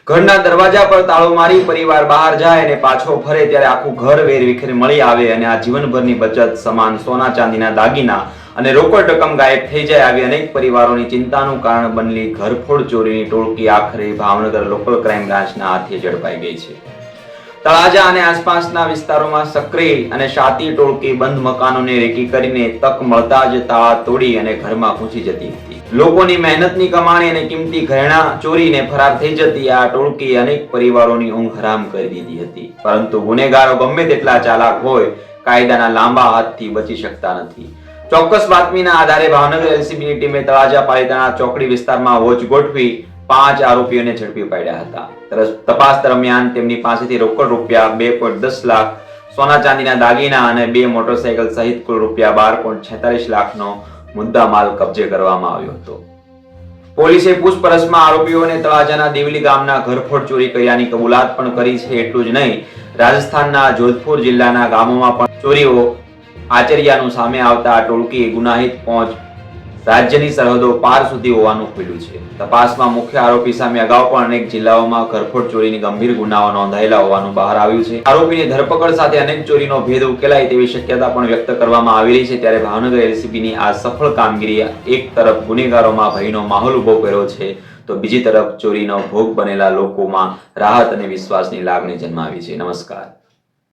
ઘરના દરવાજા પર તાળું મારી પરિવાર બહાર જાય અને પાછો ફરે ત્યારે આખું ઘર વેરવિખેર મળી આવે અને આ જીવનભરની બચત સમાન સોના ચાંદીના દાગીના અને રોકડ રકમ ગાયબ થઈ જાય આવી અનેક પરિવારોની ચિંતાનું કારણ બનેલી ઘરફોડ ચોરીની ટોળકી આખરે ભાવનગર લોકલ ક્રાઇમ બ્રાન્ચના હાથે ઝડપાઈ ગઈ છે। તળાજા અને આસપાસના વિસ્તારોમાં સક્રિય અને શાતી ટોળકી બંધ મકાનોને રેકી કરીને તક મળતા જ તાળા તોડી અને ઘરમાં ઘૂસી જતી હતી। લોકોની મહેનતની કમાણી અને કિંમતી ઘરેણાં ચોરીને ફરાર થઈ જતી આ ટોળકી અનેક પરિવારોની ઊંઘ હરામ કરી દીધી હતી। પરંતુ ગુનેગારો ગમે તેટલા ચાલાક હોય કાયદાના લાંબા હાથથી બચી શકતા નથી। ચોક્કસ બાતમીના આધારે ભાવનગર એલસીબીની ટીમે તળાજા પાલિતાણા ચોકડી વિસ્તારમાં વોચ ગોઠવી 5 આરોપીઓને ઝડપી પાડ્યા હતા। તપાસ દરમિયાન તેમની પાસેથી રોકડ રૂપિયા 2.10 લાખ, સોના ચાંદીના દાગીના અને 2 મોટરસાયકલ સહિત કુલ રૂપિયા 12.46 લાખનો મુદ્દામાલ કબજે કરવામાં આવ્યો હતો। પોલીસે પૂછપરછમાં આરોપીઓને તળાજાના દેવલી ગામના ઘરફોડ ચોરી કર્યાની કબૂલાત પણ કરી છે। એટલું જ નહીં, રાજસ્થાનના જોધપુર જિલ્લાના ગામોમાં પણ ચોરીઓ આચર્યાનું સામે આવતા ટોળકીએ ગુનાહિત પહોંચ રાજ્યની સરહદો પાર સુધી હોવાનું ખુલ્યું છે। તપાસમાં મુખ્ય આરોપી સામે અગાઉ પણ અનેક જિલ્લાઓમાં ઘરફોડ ચોરીની ગંભીર ગુનાઓ નોંધાયેલા હોવાનું બહાર આવ્યું છે। આરોપીની ધરપકડ સાથે અનેક ચોરીનો ભેદ ઉકેલાય તેવી શક્યતા પણ વ્યક્ત કરવામાં આવી રહી છે। ત્યારે ભાવનગર એલસીબીની આ સફળ કામગીરી એક તરફ ગુનેગારોમાં ભયનો માહોલ ઉભો કર્યો છે તો બીજી તરફ ચોરીનો ભોગ બનેલા લોકોમાં રાહત અને વિશ્વાસની લાગણી જન્માવી છે। નમસ્કાર।